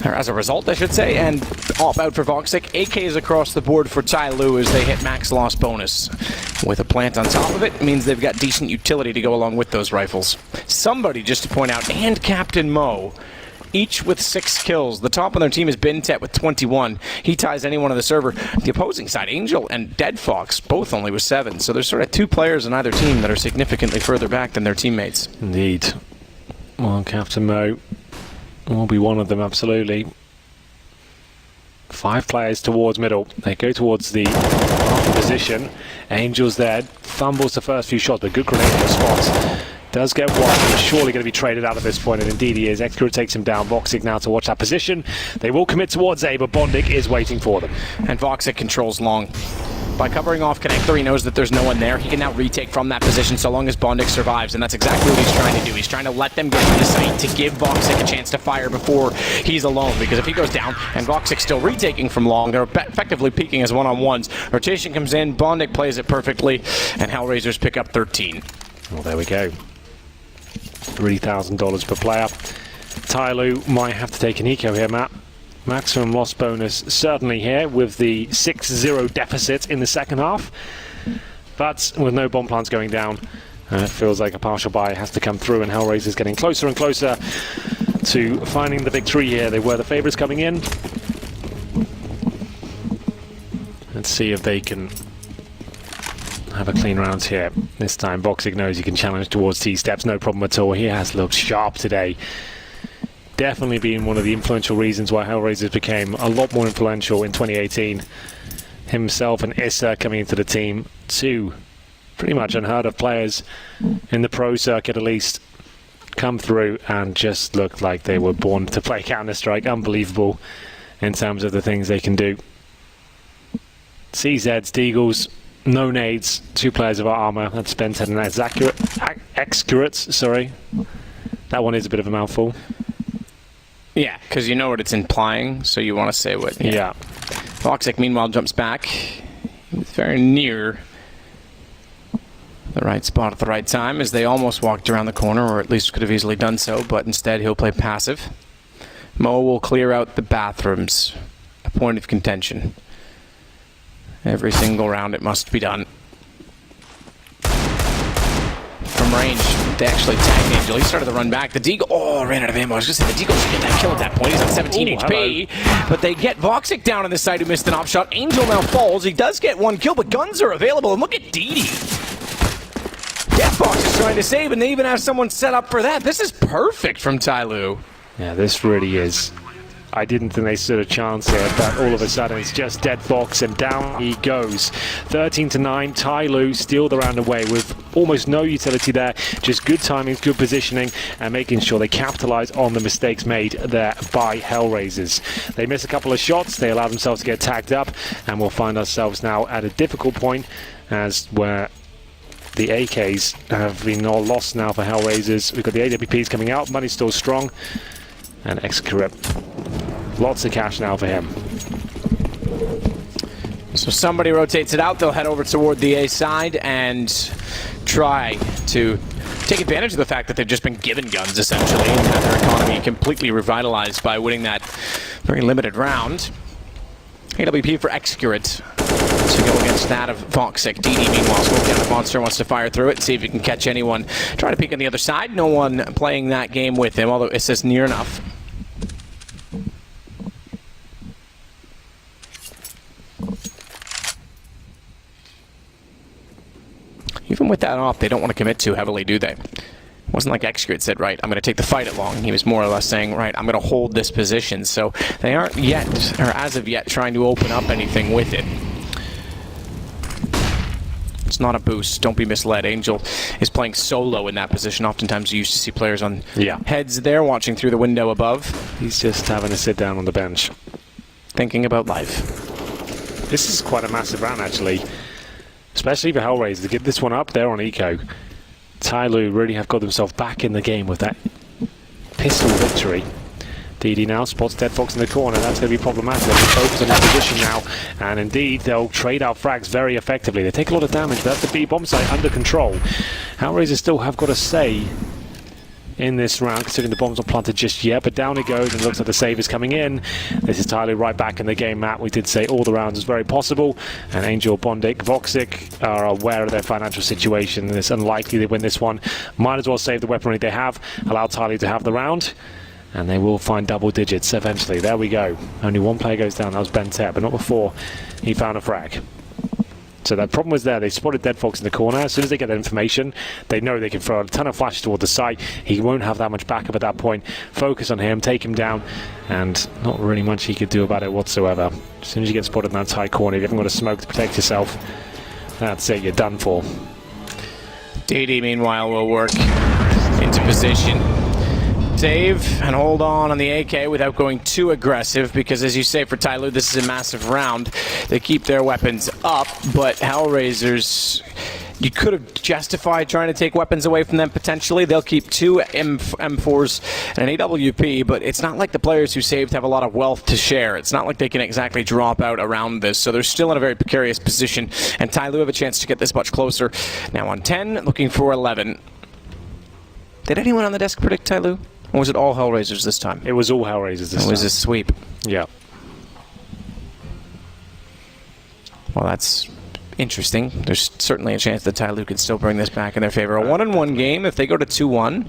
Or as a result, I should say, and off out for Voxic. AKs across the board for TyLoo as they hit max loss bonus. With a plant on top of it, means they've got decent utility to go along with those rifles. Somebody, just to point out, and Captain Mo, each with 6 kills. The top on their team is Bintet with 21. He ties anyone on the server. The opposing side, Angel and Dead Fox, both only with 7. So there's sort of 2 players on either team that are significantly further back than their teammates. Indeed. Well, Captain Mo will be one of them, absolutely. 5 players towards middle. They go towards the position. Angel's there. Fumbles the first few shots, but good grenade response. Does get one. He's surely going to be traded out at this point, and indeed he is. Excura takes him down. Voxic now to watch that position. They will commit towards A, but Bondic is waiting for them. And Voxic controls long. By covering off connector, he knows that there's no one there. He can now retake from that position so long as Bondic survives, and that's exactly what he's trying to do. He's trying to let them get into sight to give Voxic a chance to fire before he's alone, because if he goes down and Voxic's still retaking from long, they're effectively peeking as one-on-ones. Rotation comes in, Bondic plays it perfectly, and HellRaisers pick up 13. Well, there we go. $3,000 per player. TyLoo might have to take an eco here, Matt. Maximum loss bonus certainly here with the 6-0 deficit in the second half. But with no bomb plants going down, it feels like a partial buy has to come through, and HellRaisers getting closer and closer to finding the big 3 here. They were the favourites coming in. Let's see if they can have a clean round here. This time Voxic knows he can challenge towards T-steps, no problem at all. He has looked sharp today. Definitely been one of the influential reasons why HellRaisers became a lot more influential in 2018. Himself and Issa coming into the team, 2 pretty much unheard of players in the pro circuit at least, come through and just looked like they were born to play Counter-Strike. Unbelievable in terms of the things they can do. CZs, Deagles, no nades, 2 players of our armor. That's Benton and that's Excurates, sorry. That one is a bit of a mouthful. Yeah, because you know what it's implying, so you want to say what. Yeah. FACEIT, meanwhile, jumps back. He's very near the right spot at the right time, as they almost walked around the corner, or at least could have easily done so, but instead he'll play passive. Mo will clear out the bathrooms. A point of contention. Every single round it must be done. From range, they actually tagged Angel. He started the run back. The Deagle, ran out of ammo. I was just saying, the Deagle should get that kill at that point. He's on 17 HP. Hello. But they get FACEIT down on this side who missed an off shot. Angel now falls. He does get one kill, but guns are available. And look at DD. Deathbox is trying to save, and they even have someone set up for that. This is perfect from TyLoo. Yeah, this really is. I didn't think they stood a chance here, but all of a sudden it's just Deadfox, and down he goes. 13-9, TyLoo steal the round away with almost no utility there. Just good timing, good positioning, and making sure they capitalize on the mistakes made there by HellRaisers. They miss a couple of shots, they allow themselves to get tagged up, and we'll find ourselves now at a difficult point as where the AKs have been all lost now for HellRaisers. We've got the AWPs coming out, money's still strong, and Excarip. Lots of cash now for him. So somebody rotates it out. They'll head over toward the A side and try to take advantage of the fact that they've just been given guns, essentially, and have their economy completely revitalized by winning that very limited round. AWP for Excarip to go against that of FACEIT. DD, meanwhile, smoke down the monster, wants to fire through it and see if he can catch anyone. Try to peek on the other side. No one playing that game with him, although it says near enough. Even with that off, they don't want to commit too heavily, do they? It wasn't like Excarip said, right, I'm going to take the fight along. He was more or less saying, right, I'm going to hold this position. So they aren't yet, or as of yet, trying to open up anything with it. It's not a boost. Don't be misled. Angel is playing solo in that position. Oftentimes you used to see players on heads there watching through the window above. He's just having to sit down on the bench. Thinking about life. This is quite a massive round, actually. Especially for HellRaisers. To get this one up, they're on eco. TyLoo really have got themselves back in the game with that pistol victory. DD now spots Deadfox in the corner. That's going to be problematic. They'll be focused on his position now. And indeed, they'll trade out frags very effectively. They take a lot of damage, but that's the B bomb site under control. HellRaisers still have got a say in this round, considering the bomb's not planted just yet, but down it goes, and looks like the save is coming in. This is TyLoo right back in the game, Matt. We did say all the rounds is very possible, and Angel, Bondic, FACEIT are aware of their financial situation, and it's unlikely they win this one. Might as well save the weaponry they have, allow TyLoo to have the round, and they will find double digits eventually. There we go. Only one player goes down, that was Ben Tep, but not before he found a frag. So that problem was there. They spotted Deadfox in the corner. As soon as they get that information, they know they can throw a ton of flashes toward the site. He won't have that much backup at that point. Focus on him, take him down, and not really much he could do about it whatsoever. As soon as you get spotted in that tight corner, if you haven't got a smoke to protect yourself, that's it, you're done for. DD, meanwhile, will work into position. Save and hold on the AK without going too aggressive, because as you say, for TyLoo, this is a massive round. They keep their weapons up, but HellRaisers, you could have justified trying to take weapons away from them potentially. They'll keep two M4s and an AWP, but it's not like the players who saved have a lot of wealth to share. It's not like they can exactly drop out around this, so they're still in a very precarious position, and TyLoo have a chance to get this much closer. Now on 10, looking for 11. Did anyone on the desk predict TyLoo? Or was it all HellRaisers this time? It was all HellRaisers this time. It was a sweep. Yeah. Well, that's interesting. There's certainly a chance that TyLoo could still bring this back in their favor. A 1-1 game, if they go to 2-1,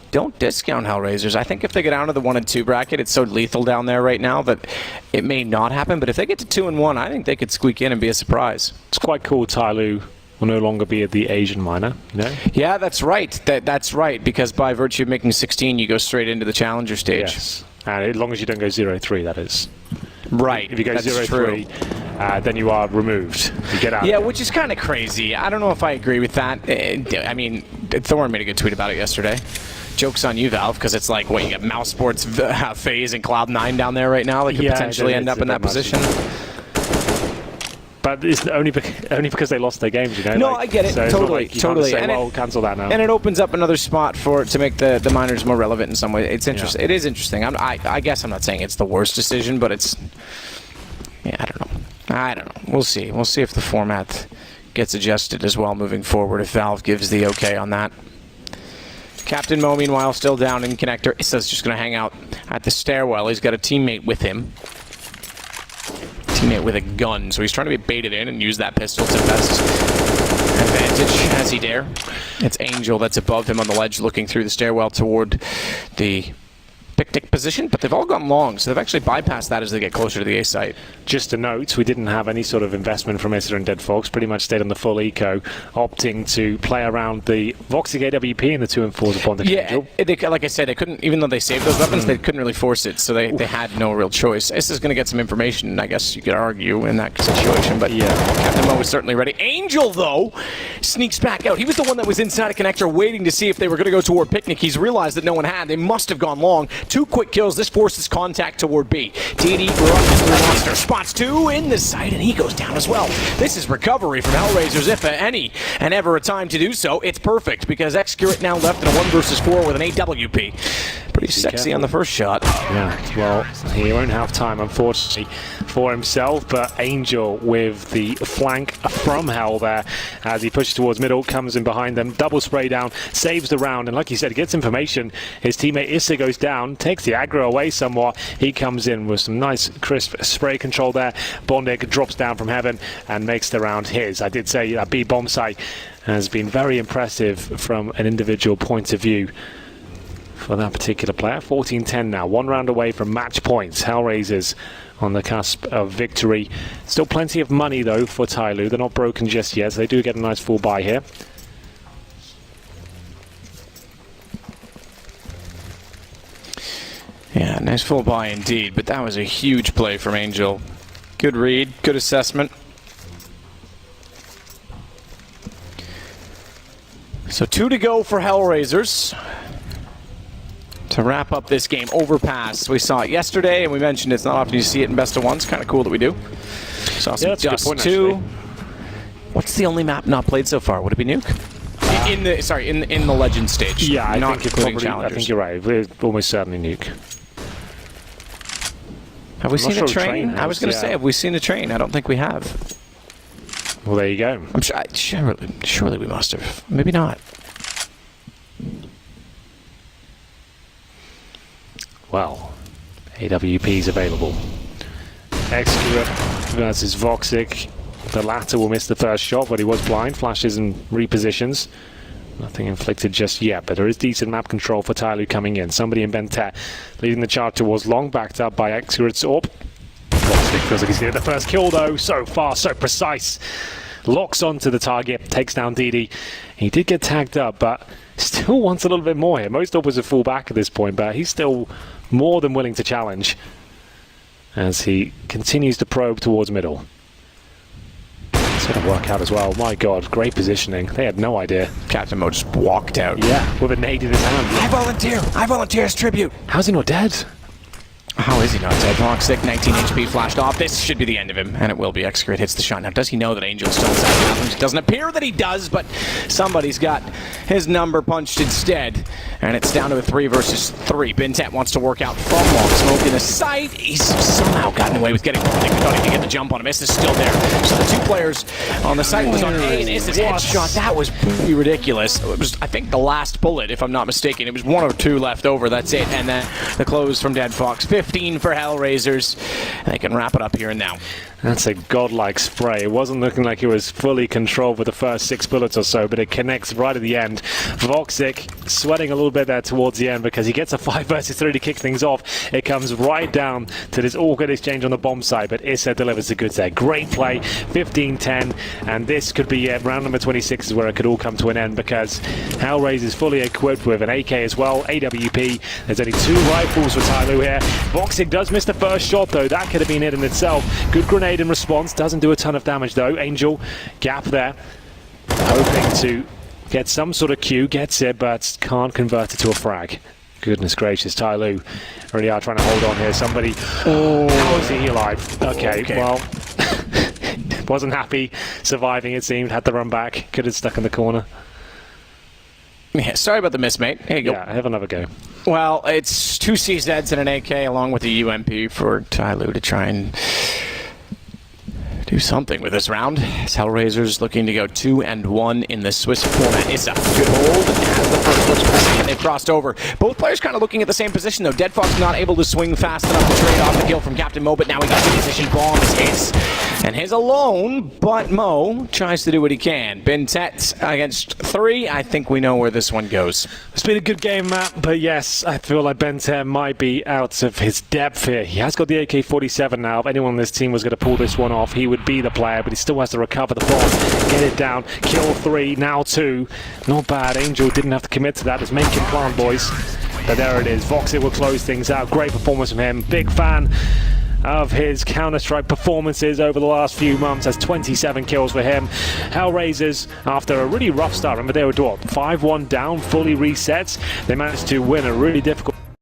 don't discount HellRaisers. I think if they get down to the 1-2 bracket, it's so lethal down there right now that it may not happen. But if they get to 2-1, I think they could squeak in and be a surprise. It's quite cool. TyLoo will no longer be the Asian minor, you know? Yeah, that's right. That's right, because by virtue of making 16, you go straight into the challenger stage. Yes, and as long as you don't go 0-3, that is. Right. If you go 0-3, then you are removed. You get out. Yeah, which is kind of crazy. I don't know if I agree with that. I mean, Thorn made a good tweet about it yesterday. Joke's on you, Valve, because it's like, what, you got Mouse Sports, FaZe, and Cloud9 down there right now that could potentially end up in that position. But but it's only because they lost their games, you know. No, I get it. So it's not Totally, like you can't just totally. say, well, cancel that now. And it opens up another spot to make the minors more relevant in some way. It's interesting. Yeah. It is interesting. I guess I'm not saying it's the worst decision, but it's. Yeah, I don't know. We'll see. We'll see if the format gets adjusted as well moving forward. If Valve gives the okay on that. Captain Mo, meanwhile, still down in connector. He says just going to hang out at the stairwell. He's got a teammate with him. Teammate with a gun. So he's trying to be baited in and use that pistol to best advantage as he dare. It's Angel that's above him on the ledge looking through the stairwell toward the picnic position, but they've all gone long, so they've actually bypassed that as they get closer to the A site. Just a note, we didn't have any sort of investment from Issa and Dead Fox, pretty much stayed on the full eco, opting to play around the Voxic AWP in the 2 and 4s upon the Angel. Like I said, they couldn't, even though they saved those weapons, they couldn't really force it, so they had no real choice. Issa's going to get some information, I guess you could argue, in that situation, but yeah, Captain Mo was certainly ready. Angel, though, sneaks back out. He was the one that was inside a connector waiting to see if they were going to go toward picnic. He's realized that no one had. They must have gone long. 2 quick kills. This forces contact toward B. DD rushes through Monster. Spots 2 in the site, and he goes down as well. This is recovery from HellRaisers, if any and ever a time to do so. It's perfect, because Excurate now left in a 1 versus 4 with an AWP. Pretty sexy on the first shot. Yeah, well, he won't have time, unfortunately, for himself, but Angel with the flank from Hell there as he pushes towards middle, comes in behind them, double spray down, saves the round, and like you said, gets information. His teammate Issa goes down, takes the aggro away somewhat. He comes in with some nice crisp spray control there. Bondig drops down from heaven and makes the round his. I did say that B bomb site has been very impressive from an individual point of view for that particular player. 14-10 now, 1 round away from match points. HellRaisers on the cusp of victory. Still plenty of money though for TyLoo. They're not broken just yet, so they do get a nice full buy here. Yeah, nice full buy indeed, but that was a huge play from Angel. Good read, good assessment. So 2 to go for HellRaisers to wrap up this game. Overpass. We saw it yesterday, and we mentioned it's not often you see it in best of ones. Kind of cool that we do. Saw some Dust 2. Actually. What's the only map not played so far? Would it be Nuke? In the Legend stage. Yeah, not I think including Challengers. I think you're right. We're almost certainly Nuke. Have we seen a train? I was going to say, have we seen a train? I don't think we have. Well, there you go. I'm sure. Surely we must have. Maybe not. Well, AWP's available. Excurate versus Voxic. The latter will miss the first shot, but he was blind. Flashes and repositions. Nothing inflicted just yet, but there is decent map control for TyLoo coming in. Somebody in Bentet leading the charge towards long, backed up by Excurate's AWP. Voxic feels like he's getting the first kill though. So far, so precise. Locks onto the target, takes down DD. He did get tagged up, but still wants a little bit more here. Most AWP a full back at this point, but he's still more than willing to challenge as he continues to probe towards middle. It's going to work out as well. My God, great positioning. They had no idea. Captain Mo just walked out. Yeah, with a nade in his hand. I volunteer as tribute. How's he not dead? How is he not dead? Voxic, 19 HP flashed off. This should be the end of him, and it will be. Excurate hits the shot. Now, does he know that Angel's still inside the bathroom? It doesn't appear that he does, but somebody's got his number punched instead, and it's down to a 3 versus 3. Bentet wants to work out from long smoke in the sight. He's somehow gotten away with getting. I thought he could get the jump on him. This is still there. So the 2 players on the site was on A, and Issa's headshot. That was pretty ridiculous. It was, I think, the last bullet, if I'm not mistaken. It was 1 or 2 left over. That's it. And then the close from Dead Fox. 15 for HellRaisers. They can wrap it up here and now. That's a godlike spray. It wasn't looking like it was fully controlled with the first 6 bullets or so, but it connects right at the end. Voxic sweating a little bit there towards the end because he gets a 5 versus 3 to kick things off. It comes right down to this awkward exchange on the bomb side, but Issa delivers the goods there. Great play, 15-10, and this could be round number 26 is where it could all come to an end because HellRaisers is fully equipped with an AK as well, AWP. There's only 2 rifles for TyLoo here. Voxic does miss the first shot though. That could have been it in itself. Good grenade in response, doesn't do a ton of damage though. Angel, gap there, hoping to get some sort of Q, gets it, but can't convert it to a frag. Goodness gracious, TyLoo really are trying to hold on here. Somebody, how is he alive? Okay, well, wasn't happy surviving, it seemed. Had to run back. Could have stuck in the corner. Yeah, sorry about the miss, mate. Here you go. Yeah, have another go. Well, it's 2 CZs and an AK along with the UMP for TyLoo to try and do something with this round. As HellRaisers looking to go 2-1 in the Swiss format. It's a good hold and has the first look for and they've crossed over. Both players kind of looking at the same position though. Deadfox not able to swing fast enough to trade off the kill from Captain Mo, but now he got the position. Bomb is his. And his alone, but Mo tries to do what he can. Bintet against 3. I think we know where this one goes. It's been a good game, Matt, but yes, I feel like Benter might be out of his depth here. He has got the AK-47 now. If anyone on this team was going to pull this one off, he would be the player, but he still has to recover the bomb, get it down, kill 3, now 2. Not bad. Angel didn't have to commit to that. It's make him plan, boys. But there it is. FACEIT will close things out. Great performance from him. Big fan of his Counter-Strike performances over the last few months. Has 27 kills for him. HellRaisers, after a really rough start, remember they were 5-1 down, fully reset. They managed to win a really difficult